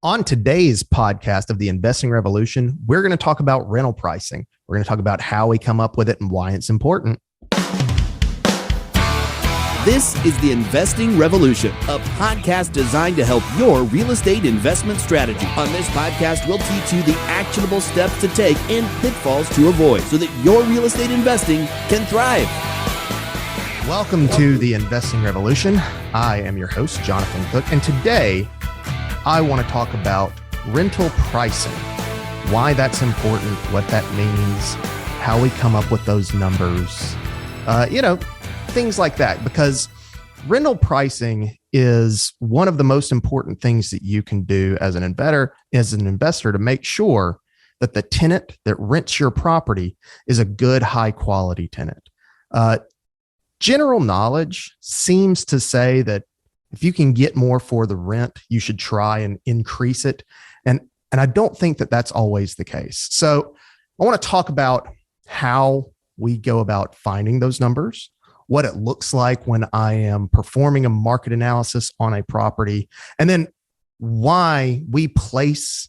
On today's podcast of the Investing Revolution, we're going to talk about rental pricing. We're going to talk about how we come up with it and why it's important. This is the Investing Revolution, a podcast designed to help your real estate investment strategy. On this podcast, we'll teach you the actionable steps to take and pitfalls to avoid so that your real estate investing can thrive. Welcome to the Investing Revolution. I am your host, Jonathan Cook, and today I want to talk about rental pricing, why that's important, what that means, how we come up with those numbers, things like that, because rental pricing is one of the most important things that you can do as an investor to make sure that the tenant that rents your property is a good, high quality tenant. General knowledge seems to say that if you can get more for the rent, you should try and increase it. And I don't think that that's always the case. So I want to talk about how we go about finding those numbers, what it looks like when I am performing a market analysis on a property, and then why we place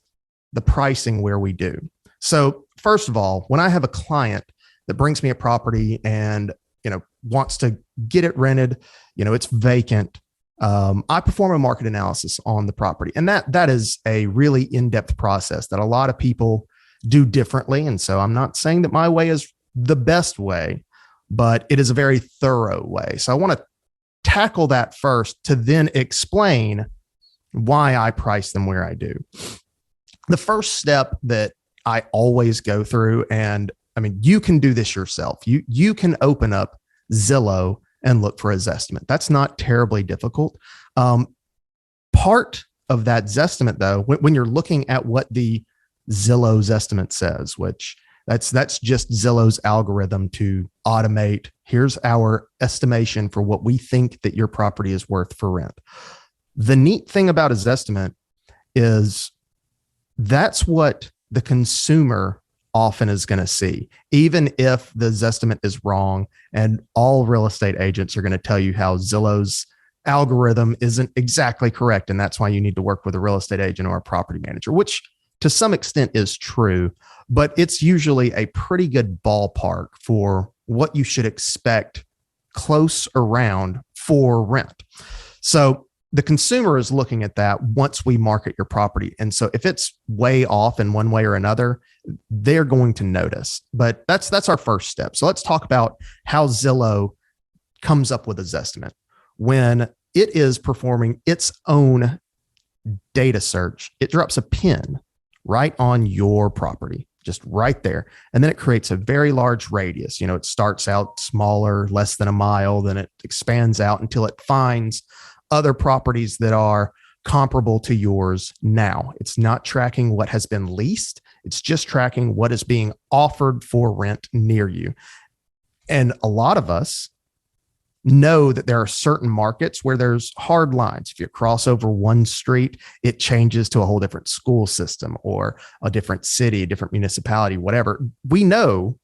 the pricing where we do. So first of all, when I have a client that brings me a property and wants to get it rented, it's vacant, I perform a market analysis on the property. And that is a really in-depth process that a lot of people do differently. And so I'm not saying that my way is the best way, but it is a very thorough way. So I want to tackle that first to then explain why I price them where I do. The first step that I always go through, and I mean, you can do this yourself. You can open up Zillow and look for a Zestimate. That's not terribly difficult. Part of that Zestimate, though, when you're looking at what the Zillow Zestimate says, which that's just Zillow's algorithm to automate, here's our estimation for what we think that your property is worth for rent. The neat thing about a Zestimate is that's what the consumer often is going to see, even if the Zestimate is wrong. And all real estate agents are going to tell you how Zillow's algorithm isn't exactly correct. And that's why you need to work with a real estate agent or a property manager, which to some extent is true, but it's usually a pretty good ballpark for what you should expect close around for rent. So the consumer is looking at that once we market your property. And so if it's way off in one way or another, they're going to notice. But that's our first step. So let's talk about how Zillow comes up with a Zestimate. When it is performing its own data search, it drops a pin right on your property, just right there. And then it creates a very large radius. It starts out smaller, less than a mile, then it expands out until it finds other properties that are comparable to yours now. It's not tracking what has been leased. It's just tracking what is being offered for rent near you. And a lot of us know that there are certain markets where there's hard lines. If you cross over one street, it changes to a whole different school system or a different city, a different municipality, whatever. We know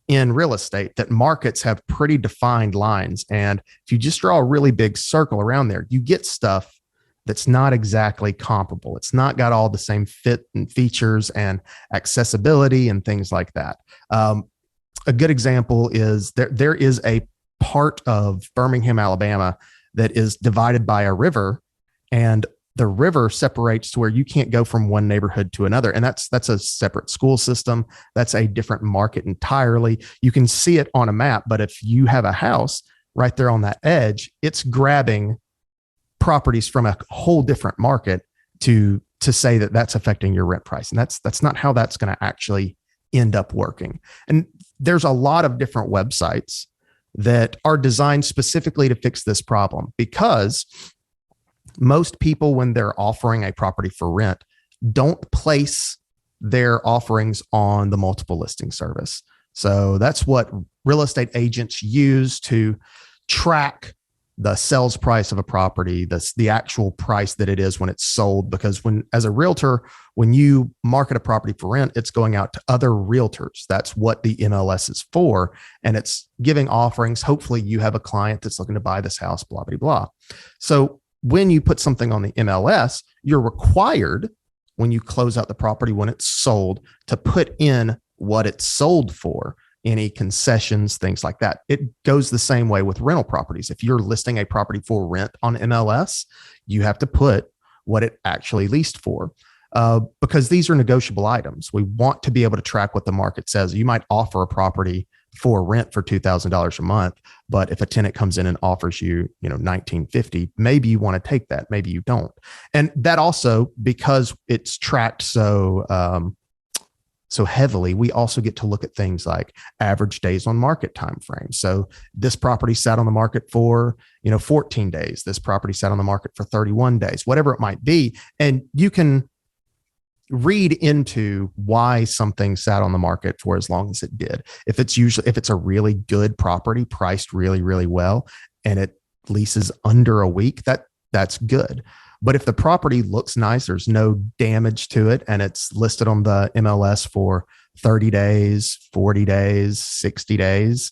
in real estate that markets have pretty defined lines. And if you just draw a really big circle around there, you get stuff that's not exactly comparable. It's not got all the same fit and features and accessibility and things like that. A good example is there is a part of Birmingham, Alabama that is divided by a river, and the river separates to where you can't go from one neighborhood to another. And that's a separate school system. That's a different market entirely. You can see it on a map, but if you have a house right there on that edge, it's grabbing properties from a whole different market to say that that's affecting your rent price. And that's not how that's going to actually end up working. And there's a lot of different websites that are designed specifically to fix this problem, because most people, when they're offering a property for rent, don't place their offerings on the multiple listing service. So that's what real estate agents use to track the sales price of a property, the actual price that it is when it's sold. Because as a realtor, when you market a property for rent, it's going out to other realtors. That's what the MLS is for. And it's giving offerings. Hopefully you have a client that's looking to buy this house, blah, blah, blah. So when you put something on the MLS, you're required when you close out the property, when it's sold, to put in what it's sold for, any concessions, things like that. It goes the same way with rental properties. If you're listing a property for rent on MLS, you have to put what it actually leased for. Because these are negotiable items. We want to be able to track what the market says. You might offer a property for rent for $2,000 a month, but if a tenant comes in and offers you, $1,950, maybe you want to take that, maybe you don't. And that also, because it's tracked so heavily, we also get to look at things like average days on market time frame. So this property sat on the market for 14 days. This property sat on the market for 31 days, whatever it might be, and you can read into why something sat on the market for as long as it did. If it's a really good property priced really, really well, and it leases under a week, that's good. But if the property looks nice, there's no damage to it, and it's listed on the MLS for 30 days, 40 days, 60 days,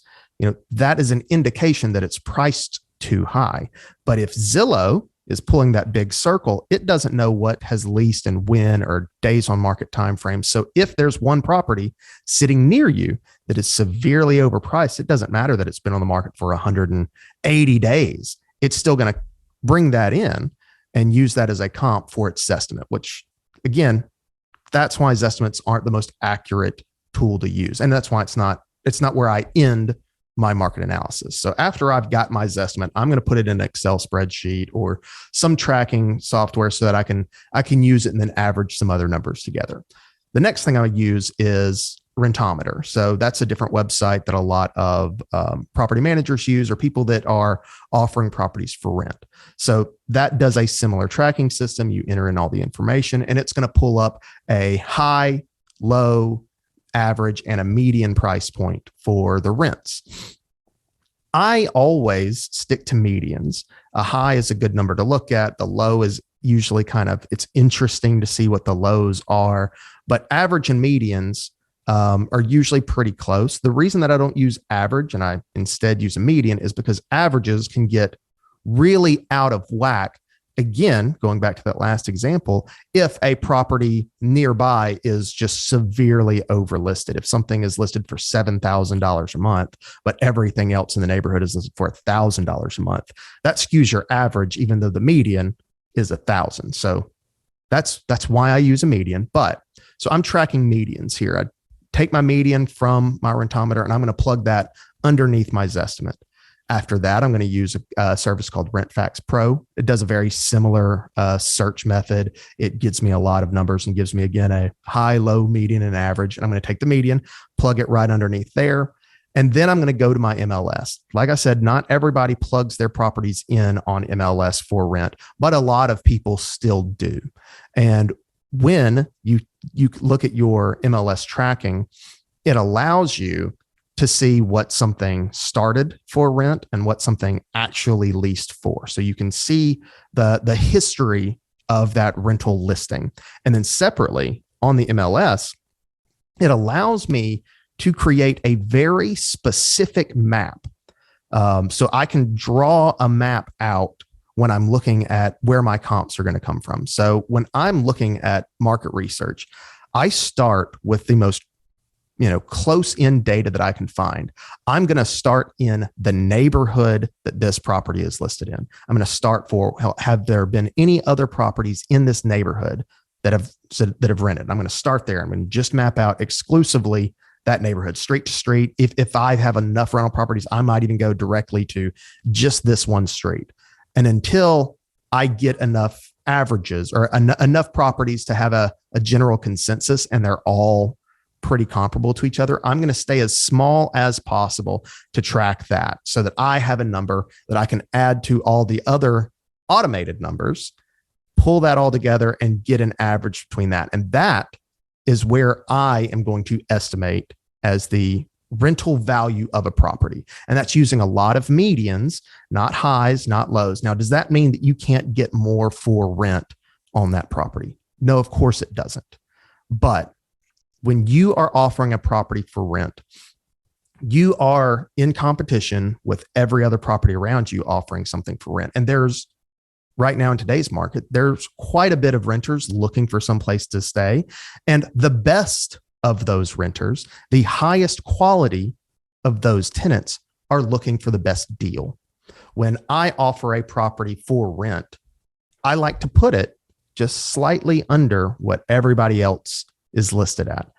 that is an indication that it's priced too high. But if Zillow is pulling that big circle, it doesn't know what has leased and when, or days on market time frame. So if there's one property sitting near you that is severely overpriced, it doesn't matter that it's been on the market for 180 days. It's still going to bring that in and use that as a comp for its Zestimate, which, again, that's why Zestimates aren't the most accurate tool to use. And that's why it's not where I end my market analysis. So after I've got my Zestimate, I'm going to put it in an Excel spreadsheet or some tracking software so that I can use it and then average some other numbers together. The next thing I would use is Rentometer. So that's a different website that a lot of property managers use, or people that are offering properties for rent. So that does a similar tracking system. You enter in all the information, and it's going to pull up a high, low, average, and a median price point for the rents. I always stick to medians. A high is a good number to look at. The low is usually it's interesting to see what the lows are, but average and medians are usually pretty close. The reason that I don't use average and I instead use a median is because averages can get really out of whack. Again, going back to that last example, if a property nearby is just severely overlisted, if something is listed for $7,000 a month, but everything else in the neighborhood is listed for $1,000 a month, that skews your average, even though the median is 1,000. So that's why I use a median. But so I'm tracking medians here. I take my median from my Rentometer and I'm going to plug that underneath my Zestimate. After that, I'm going to use a service called RentFacts Pro. It does a very similar search method. It gives me a lot of numbers and gives me, again, a high, low, median, and average. And I'm going to take the median, plug it right underneath there. And then I'm going to go to my MLS. Like I said, not everybody plugs their properties in on MLS for rent, but a lot of people still do. And when you look at your MLS tracking, it allows you to see what something started for rent and what something actually leased for. So you can see the history of that rental listing. And then separately on the MLS, it allows me to create a very specific map. So I can draw a map out when I'm looking at where my comps are going to come from. So when I'm looking at market research, I start with the most close in data that I can find. I'm going to start in the neighborhood that this property is listed in. I'm going to start for, have there been any other properties in this neighborhood that have rented? I'm going to start there. I'm going to just map out exclusively that neighborhood, street to street. If I have enough rental properties, I might even go directly to just this one street. And until I get enough averages or enough properties to have a general consensus and they're all pretty comparable to each other, I'm going to stay as small as possible to track that so that I have a number that I can add to all the other automated numbers, pull that all together and get an average between that. And that is where I am going to estimate as the rental value of a property. And that's using a lot of medians, not highs, not lows. Now, does that mean that you can't get more for rent on that property? No, of course it doesn't. But when you are offering a property for rent, you are in competition with every other property around you offering something for rent. And there's right now in today's market, there's quite a bit of renters looking for some place to stay. And the best of those renters, the highest quality of those tenants, are looking for the best deal. When I offer a property for rent, I like to put it just slightly under what everybody else is listed at,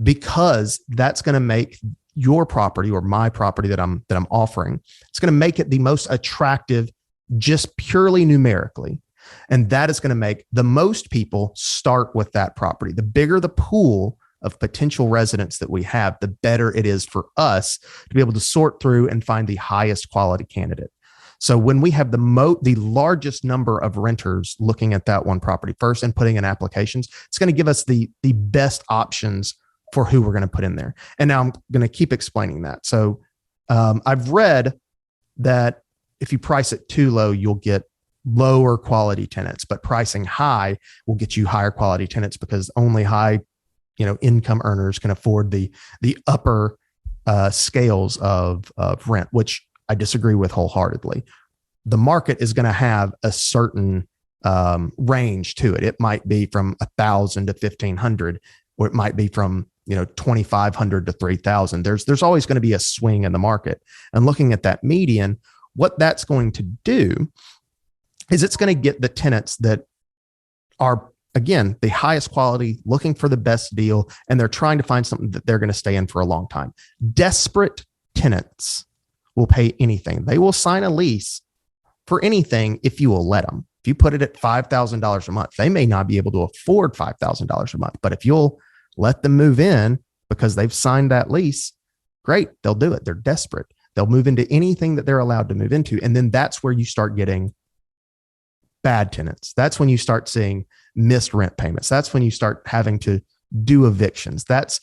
because that's going to make your property, or my property that I'm offering, it's going to make it the most attractive just purely numerically. And that is going to make the most people start with that property. The bigger the pool of potential residents that we have, the better it is for us to be able to sort through and find the highest quality candidate. So when we have the largest number of renters looking at that one property first and putting in applications, it's going to give us the best options for who we're going to put in there. And now I'm going to keep explaining that. So I've read that if you price it too low, you'll get lower quality tenants, but pricing high will get you higher quality tenants, because only high, income earners can afford the upper scales of rent, which I disagree with wholeheartedly. The market is going to have a certain range to it. It might be from 1,000 to 1,500, or it might be from 2,500 to 3,000. There's always going to be a swing in the market. And looking at that median, what that's going to do is it's going to get the tenants that are, again, the highest quality, looking for the best deal, and they're trying to find something that they're going to stay in for a long time. Desperate tenants will pay anything. They will sign a lease for anything if you will let them. If you put it at $5,000 a month, they may not be able to afford $5,000 a month, but if you'll let them move in because they've signed that lease, great, they'll do it. They're desperate. They'll move into anything that they're allowed to move into. And then that's where you start getting bad tenants. That's when you start seeing missed rent payments. That's when you start having to do evictions. That's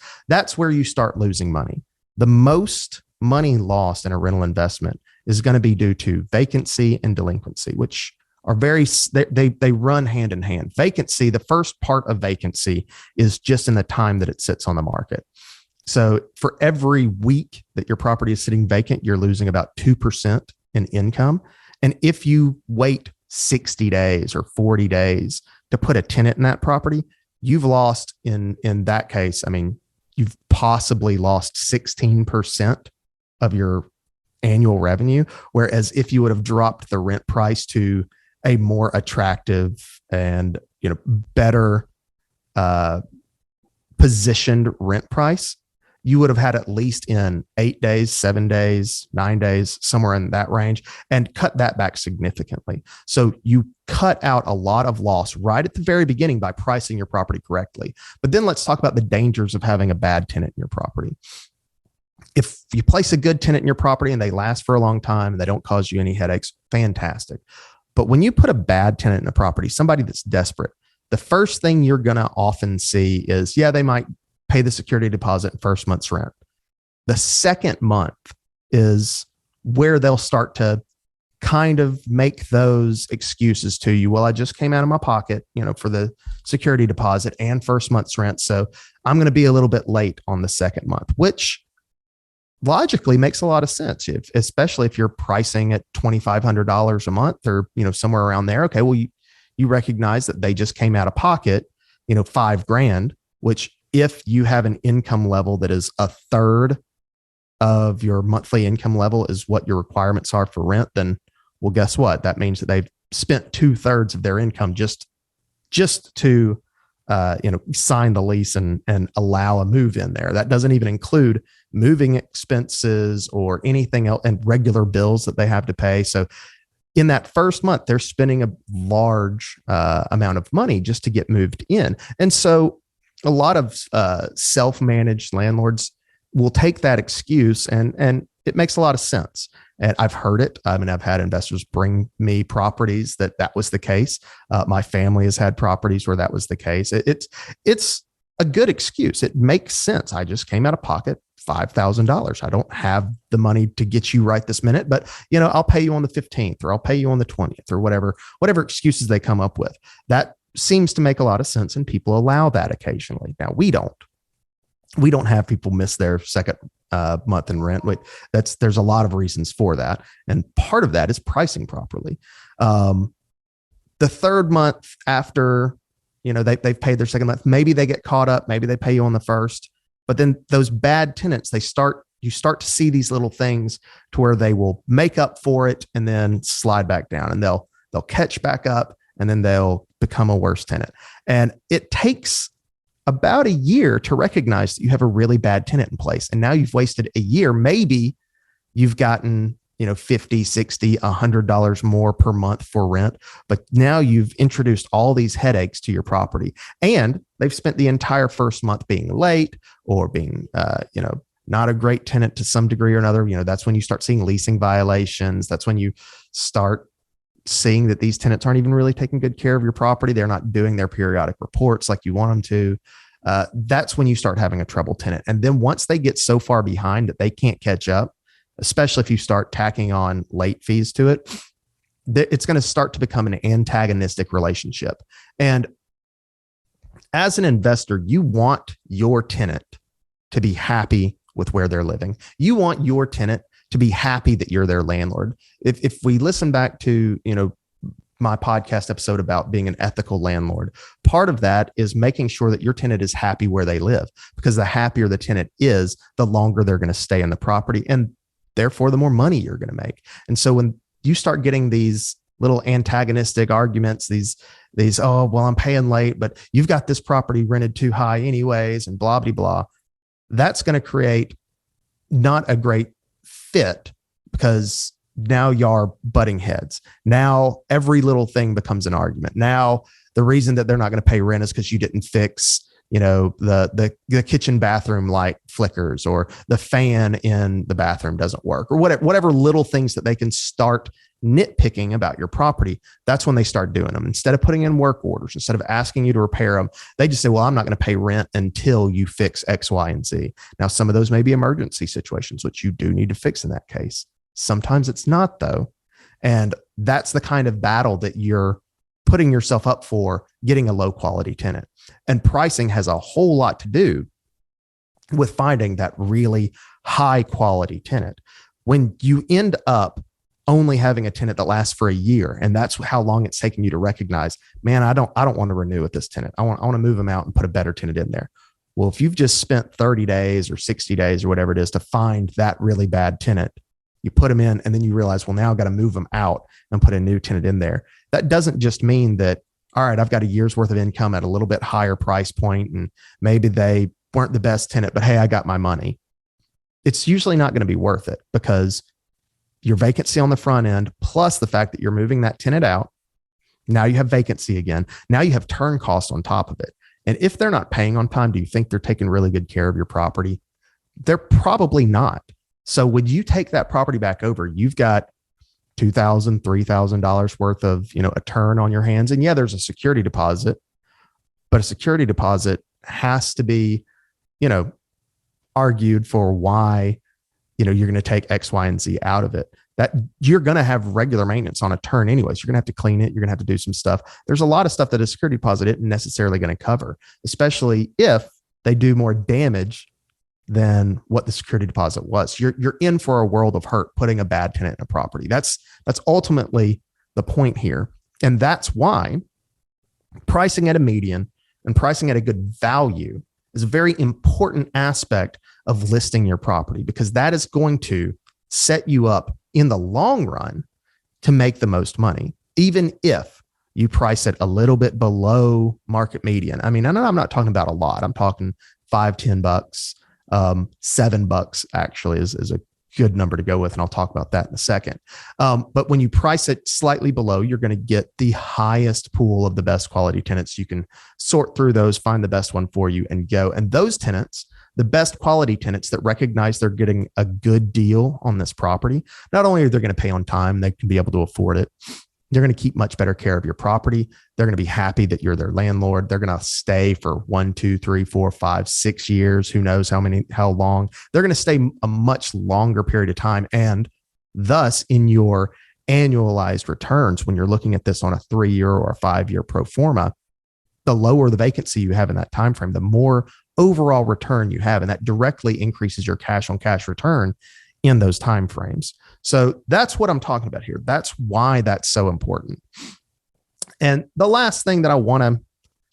where you start losing money. The most money lost in a rental investment is going to be due to vacancy and delinquency, which are they run hand in hand. Vacancy, the first part of vacancy is just in the time that it sits on the market. So for every week that your property is sitting vacant, you're losing about 2% in income. And if you wait 60 days or 40 days to put a tenant in that property, you've lost in that case, you've possibly lost 16% of your annual revenue. Whereas if you would have dropped the rent price to a more attractive and better positioned rent price, you would have had at least in 8 days, 7 days, 9 days, somewhere in that range, and cut that back significantly. So you cut out a lot of loss right at the very beginning by pricing your property correctly. But then let's talk about the dangers of having a bad tenant in your property. If you place a good tenant in your property and they last for a long time and they don't cause you any headaches, fantastic. But when you put a bad tenant in a property, somebody that's desperate, the first thing you're going to often see is, they might pay the security deposit and first month's rent. The second month is where they'll start to kind of make those excuses to you. Well, I just came out of my pocket, for the security deposit and first month's rent. So I'm going to be a little bit late on the second month, which logically makes a lot of sense, especially if you're pricing at $2,500 a month or, somewhere around there. Okay, well, you recognize that they just came out of pocket, $5,000, which if you have an income level that is a third of your monthly income level is what your requirements are for rent, then, well, guess what? That means that they've spent 2/3 of their income just to sign the lease and allow a move in there. That doesn't even include moving expenses or anything else and regular bills that they have to pay. So in that first month, they're spending a large amount of money just to get moved in. And so a lot of self-managed landlords will take that excuse and it makes a lot of sense. And I've heard it. I've had investors bring me properties that was the case. My family has had properties where that was the case. It's a good excuse. It makes sense. I just came out of pocket $5,000. I don't have the money to get you right this minute, but I'll pay you on the 15th or I'll pay you on the 20th or whatever excuses they come up with. That seems to make a lot of sense, and people allow that occasionally. Now we don't have people miss their second month in rent. There's a lot of reasons for that. And part of that is pricing properly. the third month after, they've paid their second month, maybe they get caught up, maybe they pay you on the first, but then those bad tenants, you start to see these little things to where they will make up for it and then slide back down, and they'll catch back up, and then they'll become a worse tenant. And it takes about a year to recognize that you have a really bad tenant in place. And now you've wasted a year. Maybe you've gotten, $50, $60, $100 more per month for rent, but now you've introduced all these headaches to your property, and they've spent the entire first month being late or being, not a great tenant to some degree or another. That's when you start seeing leasing violations. That's when you start seeing that these tenants aren't even really taking good care of your property. They're not doing their periodic reports like you want them to. That's when you start having a troubled tenant. And then once they get so far behind that they can't catch up, especially if you start tacking on late fees to it, it's going to start to become an antagonistic relationship. And as an investor, you want your tenant to be happy with where they're living. You want your tenant to be happy that you're their landlord. If we listen back to, my podcast episode about being an ethical landlord, part of that is making sure that your tenant is happy where they live, because the happier the tenant is, the longer they're going to stay in the property, and therefore the more money you're going to make. And so when you start getting these little antagonistic arguments, these, oh, well, I'm paying late, but you've got this property rented too high anyways, and blah, blah, blah, that's going to create not a great fit, because now you're butting heads. Now every little thing becomes an argument. Now the reason that they're not going to pay rent is because you didn't fix, the kitchen bathroom light flickers, or the fan in the bathroom doesn't work, or whatever little things that they can start nitpicking about your property. That's when they start doing them. Instead of putting in work orders, instead of asking you to repair them, they just say, well, I'm not going to pay rent until you fix X, Y, and Z. Now, some of those may be emergency situations, which you do need to fix in that case. Sometimes it's not, though. And that's the kind of battle that you're putting yourself up for, getting a low quality tenant. And pricing has a whole lot to do with finding that really high quality tenant. When you end up only having a tenant that lasts for a year, and that's how long it's taking you to recognize, man, I don't want to renew with this tenant. I want to move them out and put a better tenant in there. Well, if you've just spent 30 days or 60 days or whatever it is to find that really bad tenant, you put them in, and then you realize, well, now I've got to move them out and put a new tenant in there. That doesn't just mean that, all right, I've got a year's worth of income at a little bit higher price point, and maybe they weren't the best tenant, but hey, I got my money. It's usually not going to be worth it, because your vacancy on the front end, plus the fact that you're moving that tenant out, now you have vacancy again. Now you have turn cost on top of it. And if they're not paying on time, do you think they're taking really good care of your property? They're probably not. So when you take that property back over, you've got $2,000, $3,000 worth of, a turn on your hands. And yeah, there's a security deposit, but a security deposit has to be, argued for why, you're going to take X, Y, and Z out of it. That you're going to have regular maintenance on a turn anyways. You're going to have to clean it. You're going to have to do some stuff. There's a lot of stuff that a security deposit isn't necessarily going to cover, especially if they do more damage than what the security deposit was. You're in for a world of hurt putting a bad tenant in a property. That's ultimately the point here. And that's why pricing at a median and pricing at a good value is a very important aspect of listing your property, because that is going to set you up in the long run to make the most money, even if you price it a little bit below market median. I mean, I'm not talking about a lot. I'm talking $5, $10. $7 actually is a good number to go with. And I'll talk about that in a second. But when you price it slightly below, you're going to get the highest pool of the best quality tenants. You can sort through those, find the best one for you, and go. And those tenants, the best quality tenants that recognize they're getting a good deal on this property, not only are they going to pay on time, they can be able to afford it. They're going to keep much better care of your property. They're going to be happy that you're their landlord. They're going to stay for 1, 2, 3, 4, 5, 6 years. Who knows how long. They're going to stay a much longer period of time. And thus, in your annualized returns, when you're looking at this on a 3-year or a 5-year pro forma, the lower the vacancy you have in that time frame, the more overall return you have. And that directly increases your cash on cash return in those time frames. So that's what I'm talking about here. That's why that's so important. And the last thing that I want to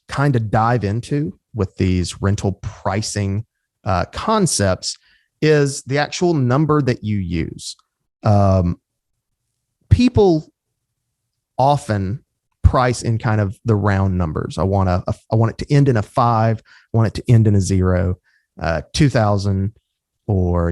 kind of dive into with these rental pricing concepts is the actual number that you use. People often price in kind of the round numbers. I want it to end in a 5, I want it to end in a 0, 2000, or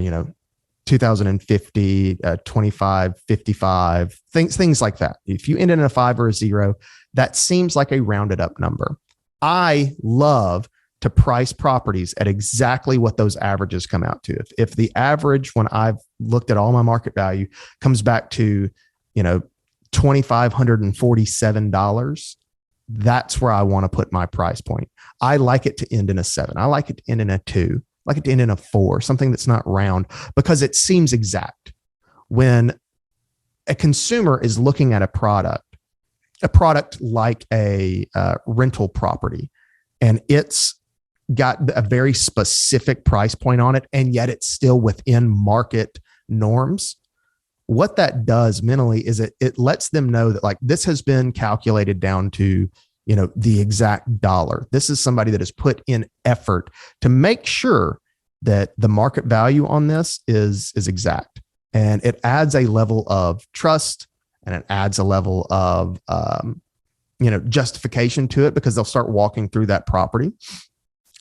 2050, 25, 55, things like that. If you end in a 5 or a 0, that seems like a rounded up number. I love to price properties at exactly what those averages come out to. If the average, when I've looked at all my market value, comes back to, $2,547, that's where I want to put my price point. I like it to end in a 7. I like it to end in a 2. I like it to end in a 4, something that's not round, because it seems exact. When a consumer is looking at a product like a rental property, and it's got a very specific price point on it, and yet it's still within market norms, what that does mentally is it lets them know that, like, this has been calculated down to, the exact dollar. This is somebody that has put in effort to make sure that the market value on this is exact. And it adds a level of trust, and it adds a level of, justification to it, because they'll start walking through that property.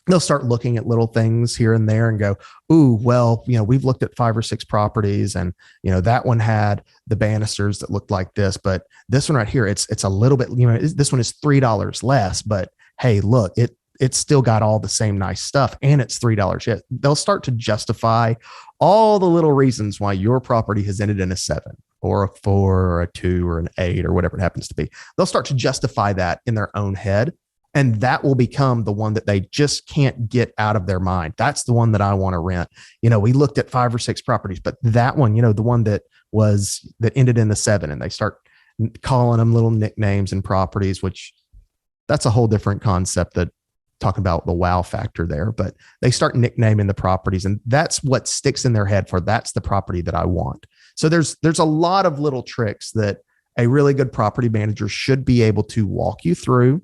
They'll start looking at little things here and there and go, ooh, well, we've looked at 5 or 6 properties, and, that one had the banisters that looked like this, but this one right here, it's a little bit, this one is $3 less, but hey, look, it's still got all the same nice stuff, and it's $3. Yeah, they'll start to justify all the little reasons why your property has ended in a 7 or a 4 or a 2 or an 8 or whatever it happens to be. They'll start to justify that in their own head. And that will become the one that they just can't get out of their mind. That's the one that I want to rent. We looked at 5 or 6 properties, but that one, the one that ended in the 7, and they start calling them little nicknames and properties, which that's a whole different concept, that talking about the wow factor there, but they start nicknaming the properties, and that's what sticks in their head for, that's the property that I want. So there's a lot of little tricks that a really good property manager should be able to walk you through,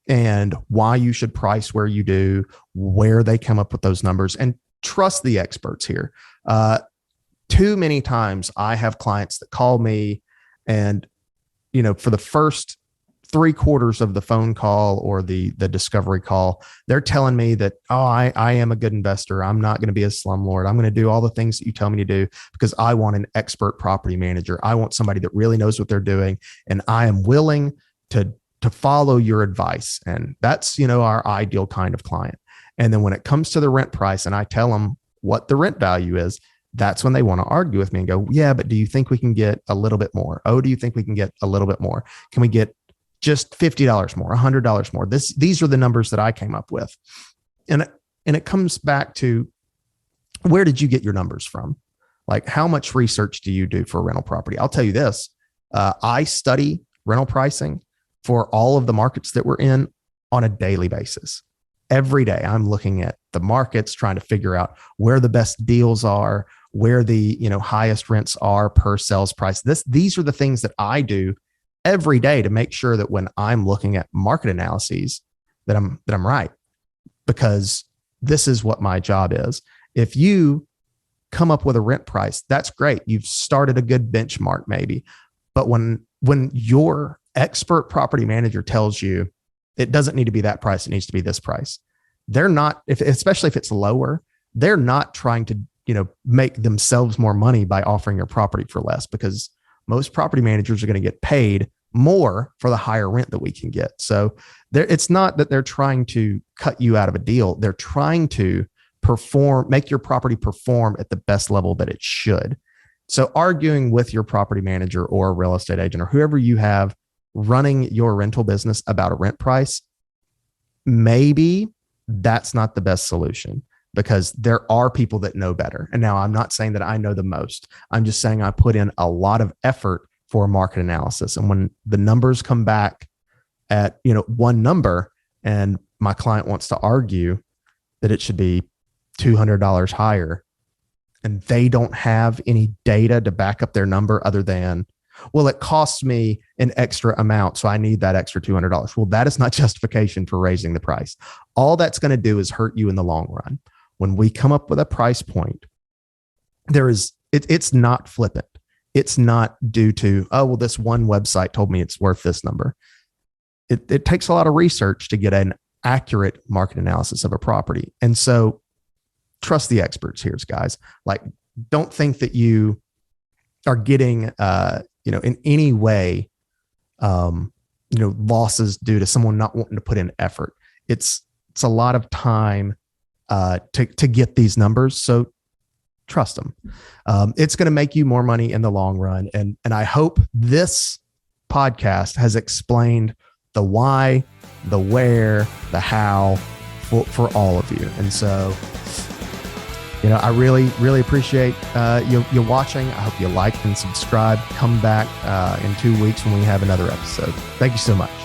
and why you should price where you do, where they come up with those numbers, and trust the experts here. Too many times I have clients that call me, and, for the first 3/4 of the phone call or the discovery call, they're telling me that, I am a good investor. I'm not going to be a slumlord. I'm going to do all the things that you tell me to do because I want an expert property manager. I want somebody that really knows what they're doing, and I am willing to follow your advice. And that's, our ideal kind of client. And then when it comes to the rent price, and I tell them what the rent value is, that's when they want to argue with me and go, yeah, but do you think we can get a little bit more? Oh, do you think we can get a little bit more? Can we get just $50 more, $100 more? These are the numbers that I came up with. And it comes back to, where did you get your numbers from? Like, how much research do you do for a rental property? I'll tell you this. I study rental pricing for all of the markets that we're in on a daily basis. Every day I'm looking at the markets, trying to figure out where the best deals are, where the highest rents are per sales price. These are the things that I do every day to make sure that when I'm looking at market analyses that I'm right, because this is what my job is. If you come up with a rent price, that's great. You've started a good benchmark maybe. But when your expert property manager tells you it doesn't need to be that price, it needs to be this price, they're not, especially if it's lower, they're not trying to, make themselves more money by offering your property for less, because most property managers are going to get paid more for the higher rent that we can get. So it's not that they're trying to cut you out of a deal. They're trying to make your property perform at the best level that it should. So arguing with your property manager or a real estate agent or whoever you have running your rental business about a rent price, maybe that's not the best solution, because there are people that know better. And now I'm not saying that I know the most. I'm just saying I put in a lot of effort for market analysis. And when the numbers come back at, one number, and my client wants to argue that it should be $200 higher, and they don't have any data to back up their number other than, Well, it costs me an extra amount, so I need that extra $200. Well, that is not justification for raising the price. All that's going to do is hurt you in the long run. When we come up with a price point, it's not flippant. It's not due to, oh, well, this one website told me it's worth this number. It takes a lot of research to get an accurate market analysis of a property. And so trust the experts here, guys. Like, don't think that you are getting, in any way, losses due to someone not wanting to put in effort. It's a lot of time to get these numbers. So trust them. It's going to make you more money in the long run. And I hope this podcast has explained the why, the where, the how for all of you. And so, I really, really appreciate you watching. I hope you like and subscribe. Come back in 2 weeks when we have another episode. Thank you so much.